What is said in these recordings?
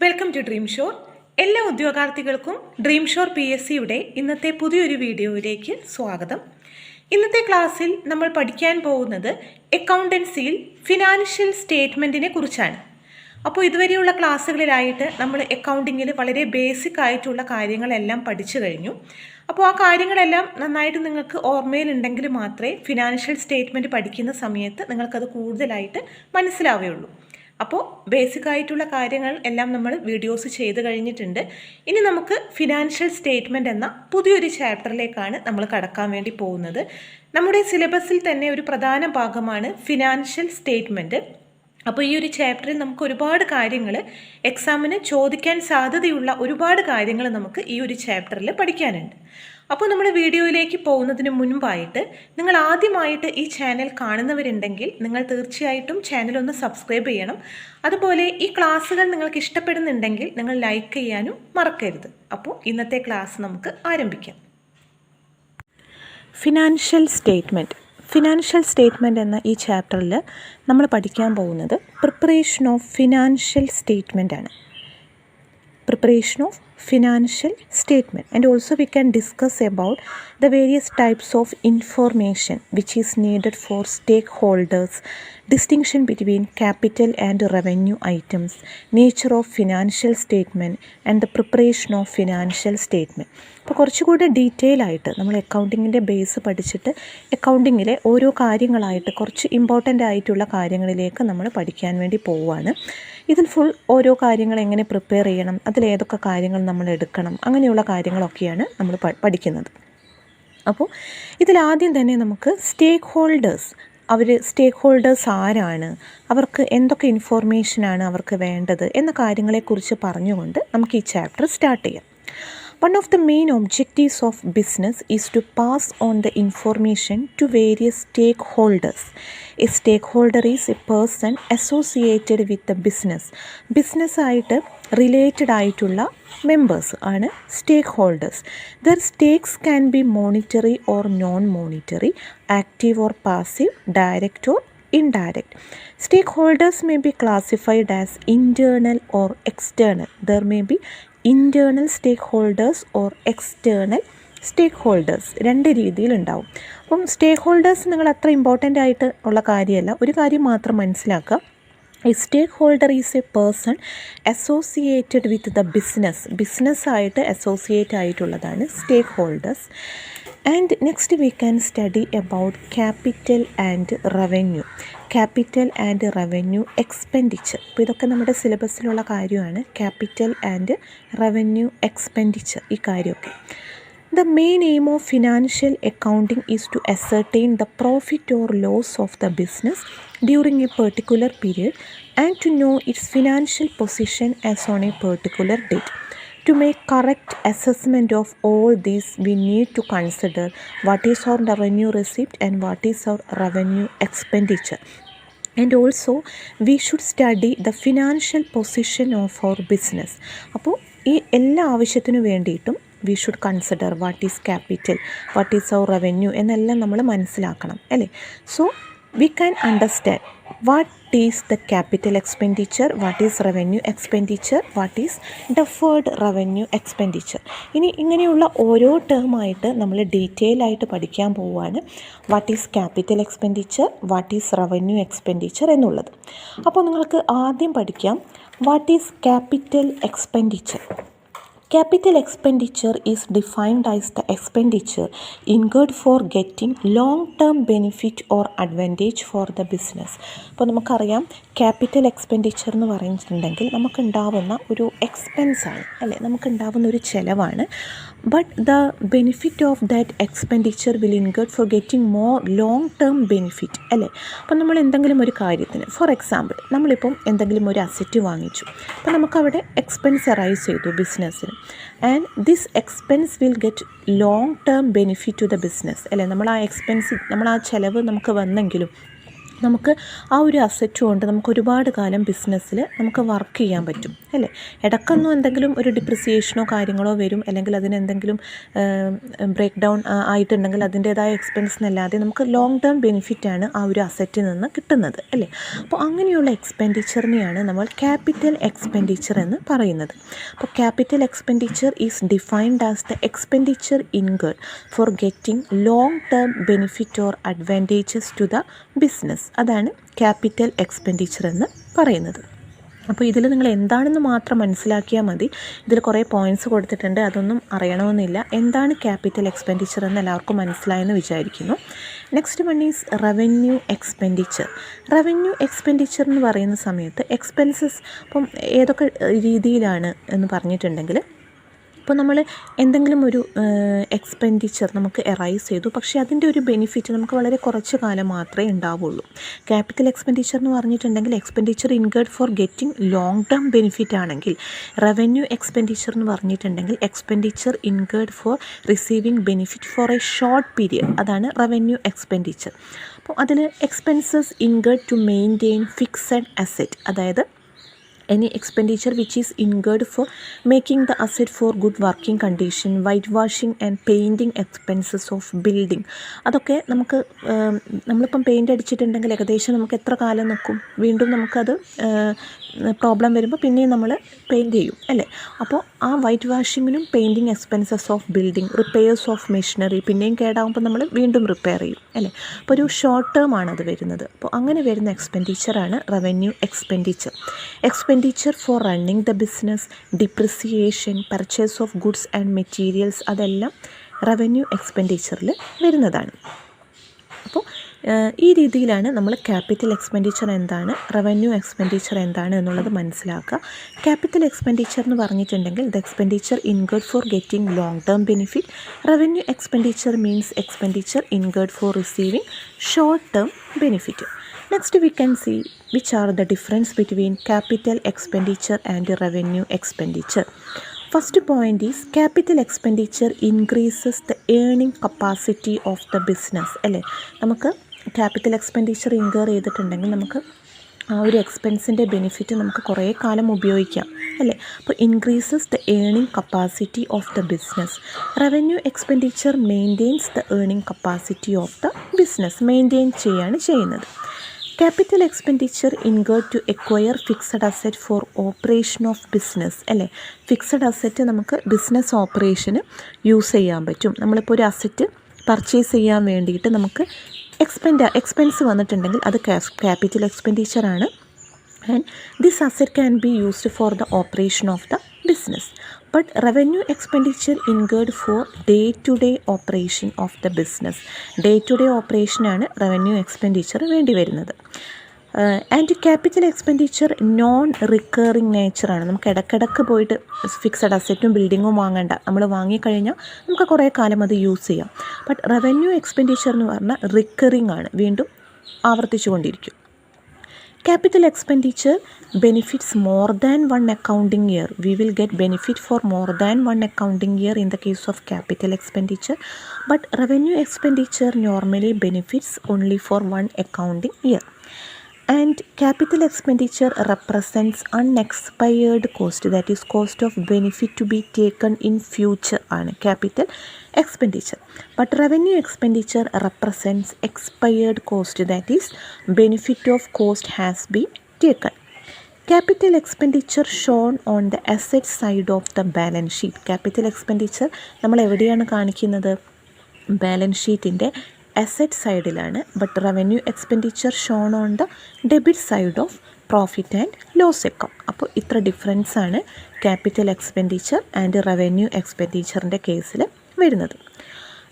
Welcome to dream shore. എല്ലാ ഉദ്യോഗാർത്ഥികൾക്കും dream shore PSCയുടെ ഇന്നത്തെ പുതിയൊരു വീഡിയോയിലേക്ക് സ്വാഗതം. ഇന്നത്തെ ക്ലാസ്സിൽ നമ്മൾ പഠിക്കാൻ പോകുന്നത് അക്കൗണ്ടൻസിയിൽ ഫിനാൻഷ്യൽ സ്റ്റേറ്റ്മെൻറ്റിനെ കുറിച്ചാണ്. അപ്പോൾ ഇതുവരെയുള്ള ക്ലാസ്സുകളിലായിട്ട് നമ്മൾ അക്കൗണ്ടിങ്ങിൽ വളരെ ബേസിക് ആയിട്ടുള്ള കാര്യങ്ങളെല്ലാം പഠിച്ചു കഴിഞ്ഞു. അപ്പോൾ ആ കാര്യങ്ങളെല്ലാം നന്നായിട്ട് നിങ്ങൾക്ക് ഓർമ്മയിലുണ്ടെങ്കിൽ മാത്രമേ ഫിനാൻഷ്യൽ സ്റ്റേറ്റ്മെൻറ്റ് പഠിക്കുന്ന സമയത്ത് നിങ്ങൾക്കത് കൂടുതലായിട്ട് മനസ്സിലാവുകയുള്ളൂ. അപ്പോൾ ബേസിക് ആയിട്ടുള്ള കാര്യങ്ങൾ എല്ലാം നമ്മൾ വീഡിയോസ് ചെയ്ത് കഴിഞ്ഞിട്ടുണ്ട്. ഇനി നമുക്ക് ഫിനാൻഷ്യൽ സ്റ്റേറ്റ്മെൻറ്റ് എന്ന പുതിയൊരു ചാപ്റ്ററിലേക്കാണ് നമ്മൾ കടക്കാൻ വേണ്ടി പോകുന്നത്. നമ്മുടെ സിലബസിൽ തന്നെ ഒരു പ്രധാന ഭാഗമാണ് ഫിനാൻഷ്യൽ സ്റ്റേറ്റ്മെൻറ്റ്. അപ്പോൾ ഈ ഒരു ചാപ്റ്ററിൽ നമുക്ക് ഒരുപാട് കാര്യങ്ങൾ എക്സാമിന് ചോദിക്കാൻ സാധ്യതയുള്ള ഒരുപാട് കാര്യങ്ങൾ നമുക്ക് ഈ ഒരു ചാപ്റ്ററിൽ പഠിക്കാനുണ്ട്. അപ്പോൾ നമ്മൾ വീഡിയോയിലേക്ക് പോകുന്നതിന് മുൻപായിട്ട് നിങ്ങൾ ആദ്യമായിട്ട് ഈ ചാനൽ കാണുന്നവരുണ്ടെങ്കിൽ നിങ്ങൾ തീർച്ചയായിട്ടും ചാനൽ ഒന്ന് സബ്സ്ക്രൈബ് ചെയ്യണം. അതുപോലെ ഈ ക്ലാസ്സുകൾ നിങ്ങൾക്ക് ഇഷ്ടപ്പെടുന്നുണ്ടെങ്കിൽ നിങ്ങൾ ലൈക്ക് ചെയ്യാനും മറക്കരുത്. അപ്പോൾ ഇന്നത്തെ ക്ലാസ് നമുക്ക് ആരംഭിക്കാം. ഫിനാൻഷ്യൽ സ്റ്റേറ്റ്മെൻറ്റ് എന്ന ഈ ചാപ്റ്ററിൽ നമ്മൾ പഠിക്കാൻ പോകുന്നത് പ്രിപ്പറേഷൻ ഓഫ് ഫിനാൻഷ്യൽ സ്റ്റേറ്റ്മെൻ്റ് ആണ്. Preparation of financial statement, and also we can discuss about the various types of information which is needed for stakeholders, distinction between capital and revenue items, nature of financial statement and the preparation of financial statement. അപ്പോൾ കുറച്ചുകൂടി detail ആയിട്ട് നമ്മൾ അക്കൗണ്ടിങ്ങിൻ്റെ base പഠിച്ചിട്ട് അക്കൗണ്ടിങ്ങിലെ ഓരോ കാര്യങ്ങളായിട്ട് കുറച്ച് important ആയിട്ടുള്ള കാര്യങ്ങളിലേക്ക് നമ്മൾ പഠിക്കാൻ വേണ്ടി പോവുകയാണ്. ഇതിൽ ഫുൾ ഓരോ കാര്യങ്ങൾ എങ്ങനെ പ്രിപ്പയർ ചെയ്യണം, അതിലേതൊക്കെ കാര്യങ്ങൾ നമ്മൾ എടുക്കണം, അങ്ങനെയുള്ള കാര്യങ്ങളൊക്കെയാണ് നമ്മൾ പഠിക്കുന്നത്. അപ്പോൾ ഇതിലാദ്യം തന്നെ നമുക്ക് സ്റ്റേക്ക് ഹോൾഡേഴ്സ് ആരാണ്, അവർക്ക് എന്തൊക്കെ ഇൻഫോർമേഷനാണ് അവർക്ക് വേണ്ടത് എന്ന കാര്യങ്ങളെക്കുറിച്ച് പറഞ്ഞുകൊണ്ട് നമുക്ക് ഈ ചാപ്റ്റർ സ്റ്റാർട്ട് ചെയ്യാം. One of the main objectives of business is to pass on the information to various stakeholders. A stakeholder is a person associated with the business. Business ആയിട്ട് റിലേറ്റഡ് ആയിട്ടുള്ള മെമ്പേഴ്സ് ആണ് സ്റ്റേക്ക് holders. Their stakes can be monetary or non-monetary, active or passive, direct or indirect. Stakeholders may be classified as internal or external. There may be internal stakeholders or external stakeholders. രണ്ട് രീതിയിലുണ്ടാവും. അപ്പം സ്റ്റേക്ക് holders നിങ്ങൾ അത്ര important ആയിട്ട് ഉള്ള കാര്യമല്ല. ഒരു കാര്യം മാത്രം മനസ്സിലാക്കുക, a stakeholder is a person associated with the business ആയിട്ട് അസോസിയേറ്റ് ആയിട്ടുള്ളതാണ് സ്റ്റേക്ക് holders. And next we can study about capital and revenue expenditure. അപ്പോൾ ഇതൊക്കെ നമ്മുടെ സിലബസിലുള്ള കാര്യമാണ്. ക്യാപിറ്റൽ ആൻഡ് റവന്യൂ എക്സ്പെൻഡിച്ചർ, ഈ കാര്യമൊക്കെ. The main aim of financial accounting is to ascertain the profit or loss of the business during a particular period and to know its financial position as on a particular date. To make correct assessment of all these, we need to consider what is our revenue receipt and what is our revenue expenditure. And also we should study the financial position of our business. അപ്പോൾ ഈ എല്ലാ ആവശ്യത്തിനു വേണ്ടിയിട്ടും we should consider what is capital, what is our revenue എന്നെല്ലാം നമ്മൾ മനസ്സിലാക്കണം അല്ലേ. So we can understand what is the capital expenditure, what is revenue expenditure, what is deferred revenue expenditure. ഇനി ഇങ്ങനെയുള്ള ഓരോ ടേമായിട്ട് നമ്മൾ ഡീറ്റെയിൽ ആയിട്ട് പഠിക്കാൻ പോവുകയാണ്. What is capital expenditure, what is revenue expenditure എന്നുള്ളത്. അപ്പോൾ നിങ്ങൾക്ക് ആദ്യം പഠിക്കാം what is capital expenditure. Capital expenditure is defined as the expenditure incurred for getting long-term benefit or advantage for the business. അപ്പോൾ നമുക്കറിയാം ക്യാപിറ്റൽ എക്സ്പെൻഡിച്ചർ എന്ന് പറഞ്ഞിട്ടുണ്ടെങ്കിൽ നമുക്കുണ്ടാവുന്ന ഒരു എക്സ്പെൻസാണ് അല്ലേ, നമുക്കുണ്ടാവുന്ന ഒരു ചിലവാണ്. But the benefit of that expenditure will incurred for getting more long term benefit അല്ലേ. അപ്പം നമ്മൾ എന്തെങ്കിലും ഒരു കാര്യത്തിന്, ഫോർ എക്സാമ്പിൾ നമ്മളിപ്പം എന്തെങ്കിലും ഒരു അസറ്റ് വാങ്ങിച്ചു, അപ്പോൾ നമുക്കവിടെ എക്സ്പെൻസ് അറൈസ് ചെയ്തു ബിസിനസ്സിന്. And this expense will get long term benefit to the business അല്ലേ. നമ്മൾ ആ ചിലവ് നമുക്ക് വന്നെങ്കിലും നമുക്ക് ആ ഒരു അസറ്റ് കൊണ്ട് നമുക്ക് ഒരുപാട് കാലം ബിസിനസ്സിൽ നമുക്ക് വർക്ക് ചെയ്യാൻ പറ്റും അല്ലേ. ഇടയ്ക്കൊന്നും എന്തെങ്കിലും ഒരു ഡിപ്രിസിയേഷനോ കാര്യങ്ങളോ വരും, അല്ലെങ്കിൽ അതിനെന്തെങ്കിലും ബ്രേക്ക് ഡൗൺ ആയിട്ടുണ്ടെങ്കിൽ അതിൻ്റേതായ എക്സ്പെൻസ് എന്നല്ലാതെ നമുക്ക് ലോങ് ടേം ബെനിഫിറ്റാണ് ആ ഒരു അസറ്റിൽ നിന്ന് കിട്ടുന്നത് അല്ലേ. അപ്പോൾ അങ്ങനെയുള്ള എക്സ്പെൻഡിച്ചറിനെയാണ് നമ്മൾ ക്യാപിറ്റൽ എക്സ്പെൻഡിച്ചർ എന്ന് പറയുന്നത്. അപ്പോൾ capital expenditure is defined as the expenditure incurred for getting long term benefit or advantages to the business. അതാണ് ക്യാപിറ്റൽ എക്സ്പെൻഡിച്ചർ എന്ന് പറയുന്നത്. അപ്പോൾ ഇതിൽ നിങ്ങൾ എന്താണെന്ന് മാത്രം മനസ്സിലാക്കിയാൽ മതി. ഇതിൽ കുറേ പോയിൻറ്റ്സ് കൊടുത്തിട്ടുണ്ട്, അതൊന്നും അറിയണമെന്നില്ല. എന്താണ് ക്യാപിറ്റൽ എക്സ്പെൻഡിച്ചർ എന്ന് എല്ലാവർക്കും മനസ്സിലായെന്ന് വിചാരിക്കുന്നു. Next one is revenue expenditure. Revenue expenditure എന്ന് പറയുന്ന സമയത്ത് എക്സ്പെൻസസ് ഇപ്പം ഏതൊക്കെ രീതിയിലാണ് എന്ന് പറഞ്ഞിട്ടുണ്ടെങ്കിൽ, ഇപ്പോൾ നമ്മൾ എന്തെങ്കിലും ഒരു എക്സ്പെൻഡിച്ചർ നമുക്ക് എറൈസ് ചെയ്തു, പക്ഷേ അതിൻ്റെ ഒരു ബെനിഫിറ്റ് നമുക്ക് വളരെ കുറച്ച് കാലം മാത്രമേ ഉണ്ടാവുള്ളൂ. ക്യാപിറ്റൽ എക്സ്പെൻഡിച്ചർ എന്ന് പറഞ്ഞിട്ടുണ്ടെങ്കിൽ expenditure incurred for getting long term benefit ആണെങ്കിൽ, റവന്യൂ എക്സ്പെൻഡിച്ചർ എന്ന് പറഞ്ഞിട്ടുണ്ടെങ്കിൽ expenditure incurred for receiving benefit for a short period, അതാണ് റവന്യൂ എക്സ്പെൻഡിച്ചർ. അപ്പോൾ അതിൽ expenses incurred to maintain fixed asset, അതായത് any expenditure which is incurred for making the asset for good working condition, whitewashing and painting expenses of building. അതൊക്കെ നമുക്ക് നമ്മളിപ്പം paint അടിച്ചിട്ടുണ്ടെങ്കിൽ ഏകദേശം നമുക്ക് എത്ര കാലം നിൽക്കും, വീണ്ടും നമുക്കത് പ്രോബ്ലം വരുമ്പോൾ പിന്നെയും നമ്മൾ പെയിൻറ്റ് ചെയ്യും അല്ലേ. അപ്പോൾ ആ വൈറ്റ് വാഷിങ്ങിനും painting expenses of building, repairs of machinery, പിന്നെയും കേടാകുമ്പോൾ നമ്മൾ വീണ്ടും റിപ്പയർ ചെയ്യും അല്ലേ. അപ്പോൾ ഒരു ഷോർട്ട് ടേം ആണത് വരുന്നത്. അപ്പോൾ അങ്ങനെ വരുന്ന എക്സ്പെൻഡിച്ചറാണ് revenue expenditure. Expenditure for running the business, depreciation, purchase of goods and materials, അതെല്ലാം റവന്യൂ എക്സ്പെൻഡിച്ചറിൽ വരുന്നതാണ്. അപ്പോൾ ഈ രീതിയിലാണ് നമ്മൾ ക്യാപിറ്റൽ എക്സ്പെൻഡിച്ചർ എന്താണ്, റവന്യൂ എക്സ്പെൻഡിച്ചർ എന്താണ് എന്നുള്ളത് മനസ്സിലാക്കുക. ക്യാപിറ്റൽ എക്സ്പെൻഡിച്ചർ എന്ന് പറഞ്ഞിട്ടുണ്ടെങ്കിൽ the expenditure incurred for getting long term benefit. Revenue expenditure means expenditure incurred for receiving short term benefit. Next we can see which are the difference between capital expenditure and revenue expenditure. First point is capital expenditure increases the earning capacity of the business അല്ലേ. നമുക്ക് capital expenditure incur ചെയ്തിട്ടുണ്ടെങ്കിൽ നമുക്ക് ആ ഒരു എക്സ്പെൻസിൻ്റെ benefit നമുക്ക് കുറേ കാലം ഉപയോഗിക്കാം അല്ലേ. അപ്പോൾ increases the earning capacity of the business. Revenue expenditure maintains the earning capacity of the business, maintain ചെയ്യാണ് ചെയ്യുന്നത്. Capital expenditure incurred to acquire fixed asset for operation of business അല്ലേ. ഫിക്സഡ് അസറ്റ് നമുക്ക് ബിസിനസ് ഓപ്പറേഷന് use ചെയ്യാൻ പറ്റും. നമ്മളിപ്പോൾ ഒരു asset purchase ചെയ്യാൻ വേണ്ടിയിട്ട് നമുക്ക് എക്സ്പെൻസ് വന്നിട്ടുണ്ടെങ്കിൽ അത് ക്യാപിറ്റൽ എക്സ്പെൻഡിച്ചറാണ്. And this asset can be used for the operation of the business. But revenue expenditure incurred for day to day operation of the business. Day to day ഓപ്പറേഷനാണ് revenue expenditure വേണ്ടി വരുന്നത്. And capital expenditure non recurring നേച്ചറാണ്. നമുക്ക് ഇടയ്ക്കിടയ്ക്ക് പോയിട്ട് fixed അസറ്റും ബിൽഡിങ്ങും വാങ്ങേണ്ട, നമ്മൾ വാങ്ങിക്കഴിഞ്ഞാൽ നമുക്ക് കുറേ കാലം അത് യൂസ് ചെയ്യാം. ബട്ട് റവന്യൂ എക്സ്പെൻഡിച്ചർ എന്ന് പറഞ്ഞാൽ റിക്കറിങ് ആണ്, വീണ്ടും ആവർത്തിച്ചു കൊണ്ടിരിക്കും. Capital expenditure benefits more than one accounting year. We will get benefit for more than one accounting year in the case of capital expenditure, but revenue expenditure normally benefits only for one accounting year. And capital expenditure represents unexpired cost, that is cost of benefit to be taken in future ആണ് capital expenditure. But revenue expenditure represents expired cost, that is benefit of cost has been taken. Capital expenditure shown on the asset side of the balance sheet. Capital expenditure നമ്മൾ എവിടെയാണ് കാണിക്കുന്നത്? Balance ഷീറ്റിൻ്റെ asset സൈഡിലാണ്. But revenue expenditure shown on the debit side of profit and loss account. അപ്പോൾ ഇത്ര ഡിഫറൻസാണ് capital expenditure and revenue എക്സ്പെൻഡിച്ചറിൻ്റെ കേസിൽ വരുന്നത്.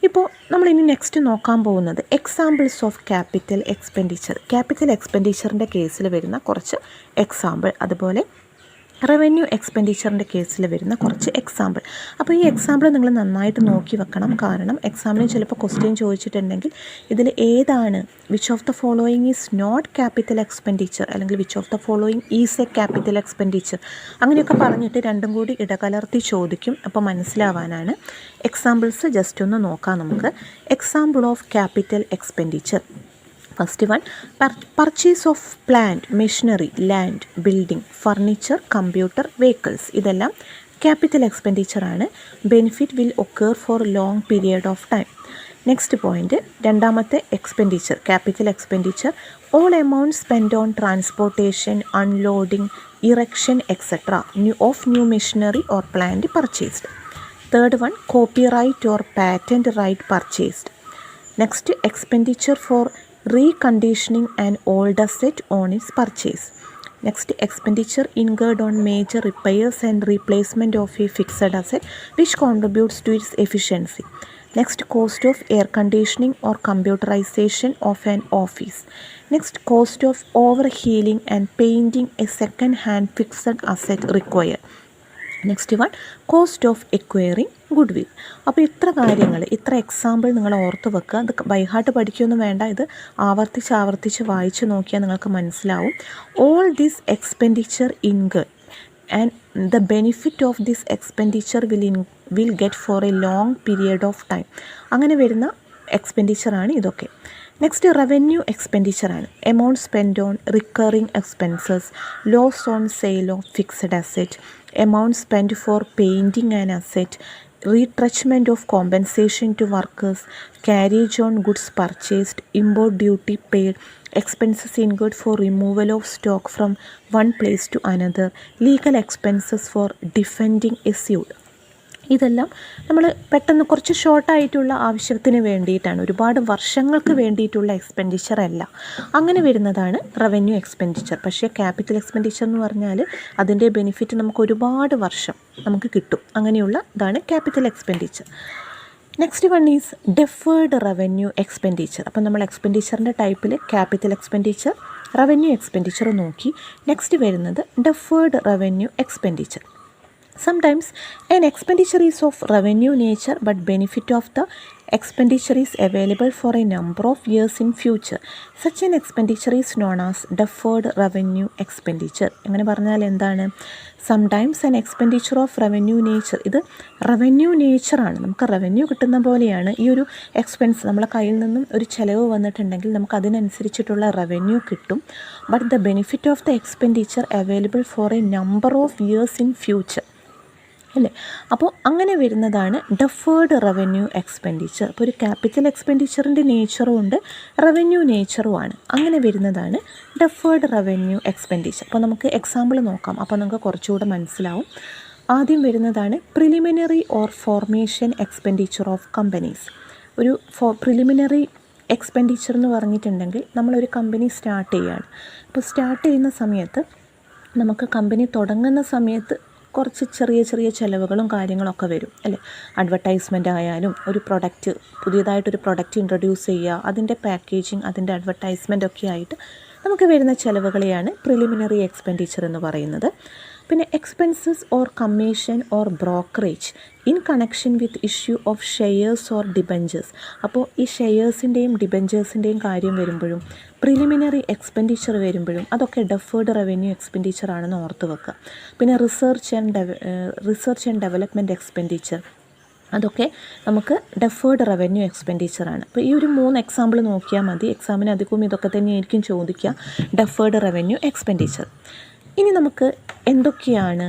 ഇപ്പോൾ നമ്മളിനി നെക്സ്റ്റ് നോക്കാൻ പോകുന്നത് examples of capital expenditure. Capital എക്സ്പെൻഡിച്ചറിൻ്റെ കേസിൽ വരുന്ന കുറച്ച് എക്സാമ്പിൾ, അതുപോലെ റവന്യൂ എക്സ്പെൻഡിച്ചറിൻ്റെ കേസിൽ വരുന്ന കുറച്ച് എക്സാമ്പിൾ. അപ്പോൾ ഈ എക്സാമ്പിൾ നിങ്ങൾ നന്നായിട്ട് നോക്കി വെക്കണം. കാരണം എക്സാമിന് ചിലപ്പോൾ ക്വസ്റ്റ്യൻ ചോദിച്ചിട്ടുണ്ടെങ്കിൽ ഇതിൽ ഏതാണ് which of the following is not capital expenditure, അല്ലെങ്കിൽ which of the following is a capital expenditure, അങ്ങനെയൊക്കെ പറഞ്ഞിട്ട് രണ്ടും കൂടി ഇടകലർത്തി ചോദിക്കും. അപ്പോൾ മനസ്സിലാവാനാണ് എക്സാമ്പിൾസ് ജസ്റ്റ് ഒന്ന് നോക്കാം നമുക്ക്. Example of capital expenditure. First one, purchase of plant, machinery, land, building, furniture, computer, vehicles. ഇതെല്ലാം ക്യാപിറ്റൽ എക്സ്പെൻഡിച്ചറാണ്. Benefit will occur for long period of time. Next point, രണ്ടാമത്തെ expenditure, capital expenditure, all amount spend on transportation, unloading, erection etcetera of new machinery or plant purchased. Third one, copyright or patent right purchased. Next, expenditure for reconditioning an old asset on its purchase. Next, expenditure incurred on major repairs and replacement of a fixed asset which contributes to its efficiency. Next, cost of air conditioning or computerization of an office. Next, cost of overhauling and painting a second-hand fixed asset required. Next one, cost of acquiring good will. അപ്പോൾ ഇത്ര കാര്യങ്ങൾ, ഇത്ര example നിങ്ങൾ ഓർത്ത് വെക്കുക. ഇത് by heart പഠിക്കുകയൊന്നും വേണ്ട, ഇത് ആവർത്തിച്ച് വായിച്ച് നോക്കിയാൽ നിങ്ങൾക്ക് മനസ്സിലാവും. All this expenditure incurred and the benefit of this expenditure will get for a long period of time. അങ്ങനെ വരുന്ന എക്സ്പെൻഡിച്ചറാണ് ഇതൊക്കെ. നെക്സ്റ്റ്, റവന്യൂ എക്സ്പെൻഡിച്ചറാണ്. Amount spend on recurring expenses, loss on sale of fixed asset, amount spend for painting an asset, retrenchment of compensation to workers, carriage on goods purchased, import duty paid, expenses incurred for removal of stock from one place to another, legal expenses for defending a suit. ഇതെല്ലാം നമ്മൾ പെട്ടെന്ന് കുറച്ച് ഷോർട്ടായിട്ടുള്ള ആവശ്യത്തിന് വേണ്ടിയിട്ടാണ്, ഒരുപാട് വർഷങ്ങൾക്ക് വേണ്ടിയിട്ടുള്ള expenditure അല്ല. അങ്ങനെ വരുന്നതാണ് റവന്യൂ എക്സ്പെൻഡിച്ചർ. പക്ഷേ ക്യാപിറ്റൽ എക്സ്പെൻഡിച്ചർ എന്ന് പറഞ്ഞാൽ അതിൻ്റെ ബെനിഫിറ്റ് നമുക്ക് ഒരുപാട് വർഷം നമുക്ക് കിട്ടും. അങ്ങനെയുള്ള ഇതാണ് capital expenditure. Next one is deferred revenue expenditure. അപ്പം നമ്മൾ എക്സ്പെൻഡിച്ചറിൻ്റെ ടൈപ്പിൽ ക്യാപിറ്റൽ എക്സ്പെൻഡിച്ചർ, റവന്യൂ എക്സ്പെൻഡിച്ചർ നോക്കി. നെക്സ്റ്റ് വരുന്നത് deferred revenue expenditure. Sometimes an expenditure is of revenue nature but benefit of the expenditure is available for a number of years in future. Such an expenditure is known as deferred revenue expenditure. എങ്ങനെ പറഞ്ഞാൽ എന്താണ്? Sometimes an expenditure of revenue nature. ഇത് revenue നേച്ചറാണ്, നമുക്ക് revenue കിട്ടുന്ന പോലെയാണ് ഈ ഒരു expense. നമ്മളെ കയ്യിൽ നിന്നും ഒരു ചിലവ് വന്നിട്ടുണ്ടെങ്കിൽ നമുക്ക് അതിനനുസരിച്ചിട്ടുള്ള റവന്യൂ കിട്ടും. But the benefit of the expenditure available for A number of years in future അല്ലേ. അപ്പോൾ അങ്ങനെ വരുന്നതാണ് ഡെഫേർഡ് റവന്യൂ എക്സ്പെൻഡിച്ചർ. അപ്പോൾ ഒരു ക്യാപിറ്റൽ എക്സ്പെൻഡിച്ചറിൻ്റെ നേച്ചറും ഉണ്ട്, റവന്യൂ നേച്ചറുമാണ്. അങ്ങനെ വരുന്നതാണ് ഡെഫേർഡ് റവന്യൂ എക്സ്പെൻഡിച്ചർ. അപ്പോൾ നമുക്ക് എക്സാമ്പിൾ നോക്കാം, അപ്പോൾ നമുക്ക് കുറച്ചുകൂടെ മനസ്സിലാവും. ആദ്യം വരുന്നതാണ് preliminary or formation expenditure of companies. ഒരു പ്രിലിമിനറി എക്സ്പെൻഡിച്ചർ എന്ന് പറഞ്ഞിട്ടുണ്ടെങ്കിൽ നമ്മളൊരു കമ്പനി സ്റ്റാർട്ട് ചെയ്യുകയാണ്. അപ്പോൾ സ്റ്റാർട്ട് ചെയ്യുന്ന സമയത്ത് നമുക്ക് കമ്പനി തുടങ്ങുന്ന സമയത്ത് കുറച്ച് ചെറിയ ചിലവുകളും കാര്യങ്ങളൊക്കെ വരും അല്ലേ. അഡ്വർടൈസ്മെൻ്റ് ആയാലും ഒരു പ്രൊഡക്റ്റ്, പുതിയതായിട്ടൊരു പ്രൊഡക്റ്റ് ഇൻട്രൊഡ്യൂസ് ചെയ്യുക, അതിൻ്റെ പാക്കേജിങ്, അതിൻ്റെ അഡ്വർടൈസ്മെൻ്റ് ഒക്കെ ആയിട്ട് നമുക്ക് വരുന്ന ചിലവുകളെയാണ് പ്രിലിമിനറി എക്സ്പെൻഡിച്ചർ എന്ന് പറയുന്നത്. പിന്നെ expenses or commission or brokerage in connection with issue of shares or debentures. അപ്പോൾ ഈ ഷെയർസിൻ്റെയും ഡിബഞ്ചേഴ്സിൻ്റെയും കാര്യം വരുമ്പോഴും പ്രിലിമിനറി എക്സ്പെൻഡിച്ചർ വരുമ്പോഴും അതൊക്കെ ഡെഫേർഡ് റവന്യൂ എക്സ്പെൻഡിച്ചർ ആണെന്ന് ഓർത്ത് വെക്കുക. പിന്നെ റിസർച്ച് ആൻഡ് ഡെവലപ്മെൻറ്റ് എക്സ്പെൻഡിച്ചർ, അതൊക്കെ നമുക്ക് ഡെഫേർഡ് റവന്യൂ എക്സ്പെൻഡിച്ചറാണ്. അപ്പോൾ ഈ ഒരു 3 എക്സാമ്പിൾ നോക്കിയാൽ മതി. എക്സാമിന് അധികവും ഇതൊക്കെ തന്നെയായിരിക്കും ചോദിക്കുക, ഡെഫേർഡ് റവന്യൂ എക്സ്പെൻഡിച്ചർ. ഇനി നമുക്ക് എന്തൊക്കെയാണ്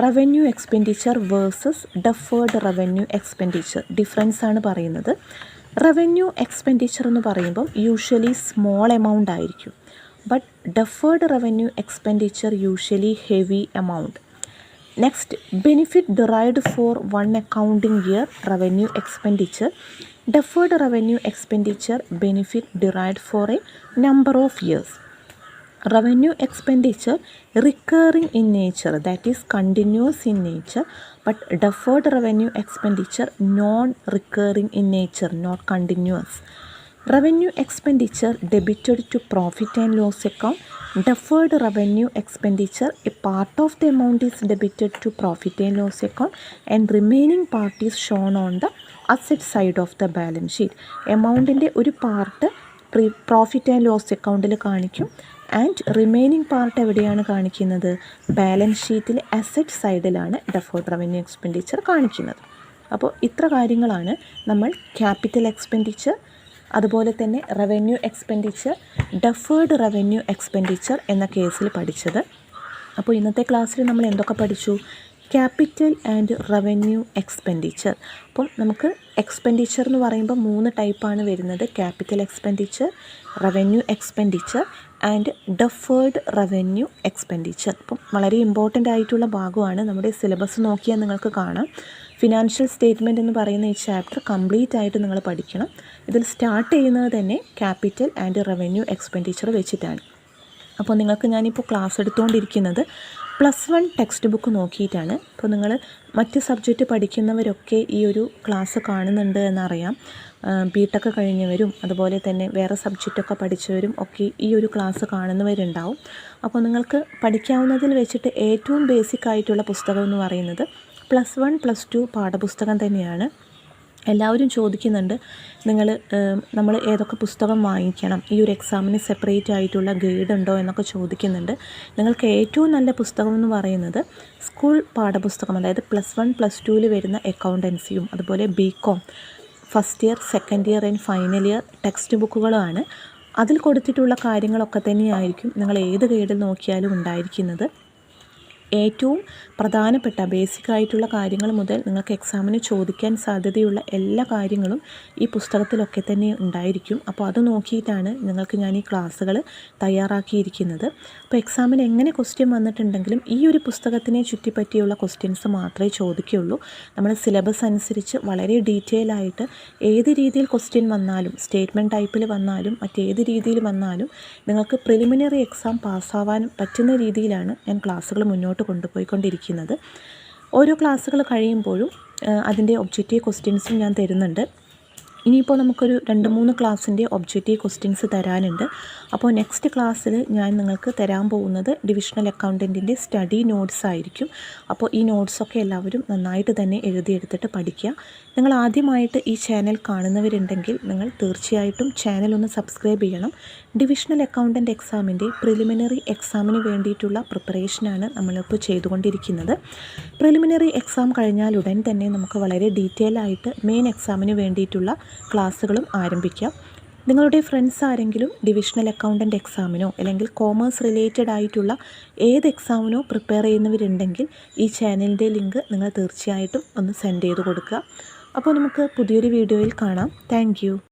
revenue expenditure versus deferred revenue expenditure difference ആണ് പറയുന്നത്. റവന്യൂ എക്സ്പെൻഡിച്ചർ എന്ന് പറയുമ്പം യൂഷ്വലി സ്മോൾ എമൗണ്ട് ആയിരിക്കും, but deferred revenue expenditure usually heavy amount. Next, benefit derived for one accounting year revenue expenditure. Deferred revenue expenditure benefit derived for a number of years. Revenue expenditure recurring in nature, that is continuous in nature, but deferred revenue expenditure non-recurring in nature, not continuous. Revenue expenditure debited to profit and loss account. Deferred revenue expenditure, a part of the amount is debited to profit and loss account and remaining part is shown on the asset side of the balance sheet. എമൗണ്ടിൻ്റെ ഒരു part profit and loss അക്കൗണ്ടിൽ കാണിക്കും, and remaining part എവിടെയാണ് കാണിക്കുന്നത്? Balance ഷീറ്റിൽ asset സൈഡിലാണ് deferred revenue expenditure കാണിക്കുന്നത്. അപ്പോൾ ഇത്ര കാര്യങ്ങളാണ് നമ്മൾ ക്യാപിറ്റൽ എക്സ്പെൻഡിച്ചർ, അതുപോലെ തന്നെ revenue expenditure, deferred revenue expenditure എന്ന കേസിൽ പഠിച്ചത്. അപ്പോൾ ഇന്നത്തെ ക്ലാസ്സിൽ നമ്മൾ എന്തൊക്കെ പഠിച്ചു? Capital and revenue expenditure. അപ്പം നമുക്ക് എക്സ്പെൻഡിച്ചർ എന്ന് പറയുമ്പോൾ 3 ടൈപ്പാണ് വരുന്നത്: capital expenditure, revenue expenditure and deferred revenue expenditure. അപ്പം വളരെ ഇമ്പോർട്ടൻ്റ് ആയിട്ടുള്ള ഭാഗമാണ്. നമ്മുടെ സിലബസ് നോക്കിയാൽ നിങ്ങൾക്ക് കാണാം. ഫിനാൻഷ്യൽ സ്റ്റേറ്റ്മെൻറ്റ് എന്ന് പറയുന്ന ഈ ചാപ്റ്റർ കംപ്ലീറ്റ് ആയിട്ട് നിങ്ങൾ പഠിക്കണം. ഇതിൽ സ്റ്റാർട്ട് ചെയ്യുന്നത് തന്നെ ക്യാപിറ്റൽ ആൻഡ് റവന്യൂ എക്സ്പെൻഡിച്ചർ വെച്ചിട്ടാണ്. അപ്പോൾ നിങ്ങൾക്ക് ഞാനിപ്പോൾ ക്ലാസ് എടുത്തുകൊണ്ടിരിക്കുന്നത് +1 ടെക്സ്റ്റ് ബുക്ക് നോക്കിയിട്ടാണ്. അപ്പോൾ നിങ്ങൾ മറ്റ് സബ്ജക്റ്റ് പഠിക്കുന്നവരൊക്കെ ഈ ഒരു ക്ലാസ് കാണുന്നുണ്ട് എന്നറിയാം. ബിടെക് കഴിഞ്ഞവരും അതുപോലെ തന്നെ വേറെ സബ്ജക്റ്റൊക്കെ പഠിച്ചവരും ഒക്കെ ഈ ഒരു ക്ലാസ് കാണുന്നവരുണ്ടാവും. അപ്പോൾ നിങ്ങൾക്ക് പഠിക്കാവുന്നതിൽ വെച്ചിട്ട് ഏറ്റവും ബേസിക് ആയിട്ടുള്ള പുസ്തകം എന്ന് പറയുന്നത് +1 +2 പാഠപുസ്തകം തന്നെയാണ്. എല്ലാവരും ചോദിക്കുന്നുണ്ട്, നമ്മൾ ഏതൊക്കെ പുസ്തകം വാങ്ങിക്കണം, ഈ ഒരു എക്സാമിന് സെപ്പറേറ്റ് ആയിട്ടുള്ള ഗൈഡ് ഉണ്ടോ എന്നൊക്കെ ചോദിക്കുന്നുണ്ട്. നിങ്ങൾക്ക് ഏറ്റവും നല്ല പുസ്തകം എന്ന് പറയുന്നത് സ്കൂൾ പാഠപുസ്തകം, അതായത് +1 +2 വരുന്ന അക്കൗണ്ടൻസിയും അതുപോലെ BCom first year, second year and final year text ബുക്കുകളുമാണ്. അതിൽ കൊടുത്തിട്ടുള്ള കാര്യങ്ങളൊക്കെ തന്നെയായിരിക്കും നിങ്ങൾ ഏത് ഗൈഡിൽ നോക്കിയാലും ഉണ്ടായിരിക്കുന്നത്. ഏറ്റവും പ്രധാനപ്പെട്ട ബേസിക് ആയിട്ടുള്ള കാര്യങ്ങൾ മുതൽ നിങ്ങൾക്ക് എക്സാമിന് ചോദിക്കാൻ സാധ്യതയുള്ള എല്ലാ കാര്യങ്ങളും ഈ പുസ്തകത്തിലൊക്കെ തന്നെ ഉണ്ടായിരിക്കും. അപ്പോൾ അത് നോക്കിയിട്ടാണ് നിങ്ങൾക്ക് ഞാൻ ഈ ക്ലാസ്സുകൾ തയ്യാറാക്കിയിരിക്കുന്നത്. അപ്പോൾ എക്സാമിന് എങ്ങനെ ക്വസ്റ്റ്യൻ വന്നിട്ടുണ്ടെങ്കിലും ഈ ഒരു പുസ്തകത്തിനെ ചുറ്റിപ്പറ്റിയുള്ള ക്വസ്റ്റ്യൻസ് മാത്രമേ ചോദിക്കുകയുള്ളൂ. നമ്മുടെ സിലബസ് അനുസരിച്ച് വളരെ ഡീറ്റെയിൽ ആയിട്ട് ഏത് രീതിയിൽ ക്വസ്റ്റ്യൻ വന്നാലും, സ്റ്റേറ്റ്മെൻറ്റ് ടൈപ്പിൽ വന്നാലും മറ്റേത് രീതിയിൽ വന്നാലും നിങ്ങൾക്ക് പ്രിലിമിനറി എക്സാം പാസ്സാവാൻ പറ്റുന്ന രീതിയിലാണ് ഞാൻ ക്ലാസ്സുകൾ മുന്നോട്ട് കൊണ്ടുപോയിക്കൊണ്ടിരിക്കുന്നത്. ഓരോ ക്ലാസ്സുകൾ കഴിയുമ്പോഴും അതിൻ്റെ ഒബ്ജക്റ്റീവ് ക്വസ്റ്റ്യൻസും ഞാൻ തരുന്നുണ്ട്. ഇനിയിപ്പോൾ നമുക്കൊരു 2-3 ക്ലാസ്സിൻ്റെ ഒബ്ജക്റ്റീവ് ക്വസ്റ്റ്യൻസ് തരാനുണ്ട്. അപ്പോൾ നെക്സ്റ്റ് ക്ലാസ്സിൽ ഞാൻ നിങ്ങൾക്ക് തരാൻ പോകുന്നത് ഡിവിഷണൽ അക്കൗണ്ടൻറ്റിൻ്റെ സ്റ്റഡി നോട്ട്സ് ആയിരിക്കും. അപ്പോൾ ഈ നോട്ട്സൊക്കെ എല്ലാവരും നന്നായിട്ട് തന്നെ എഴുതിയെടുത്തിട്ട് പഠിക്കുക. നിങ്ങൾ ആദ്യമായിട്ട് ഈ ചാനൽ കാണുന്നവരുണ്ടെങ്കിൽ നിങ്ങൾ തീർച്ചയായിട്ടും ചാനൽ ഒന്ന് സബ്സ്ക്രൈബ് ചെയ്യണം. ഡിവിഷണൽ അക്കൗണ്ടൻറ്റ് എക്സാമിൻ്റെ പ്രിലിമിനറി എക്സാമിന് വേണ്ടിയിട്ടുള്ള പ്രിപ്പറേഷനാണ് നമ്മളിപ്പോൾ ചെയ്തുകൊണ്ടിരിക്കുന്നത്. പ്രിലിമിനറി എക്സാം കഴിഞ്ഞാൽ ഉടൻ തന്നെ നമുക്ക് വളരെ ഡീറ്റെയിൽ ആയിട്ട് മെയിൻ എക്സാമിന് വേണ്ടിയിട്ടുള്ള ക്ലാസ്സുകളും ആരംഭിക്കാം. നിങ്ങളുടെ ഫ്രണ്ട്സ് ആരെങ്കിലും ഡിവിഷണൽ അക്കൗണ്ടൻറ്റ് എക്സാമിനോ അല്ലെങ്കിൽ കോമേഴ്സ് റിലേറ്റഡ് ആയിട്ടുള്ള ഏത് എക്സാമിനോ പ്രിപ്പയർ ചെയ്യുന്നവരുണ്ടെങ്കിൽ ഈ ചാനലിൻ്റെ ലിങ്ക് നിങ്ങൾ തീർച്ചയായിട്ടും ഒന്ന് സെൻഡ് ചെയ്ത് കൊടുക്കുക. അപ്പോൾ നമുക്ക് പുതിയൊരു വീഡിയോയിൽ കാണാം. താങ്ക്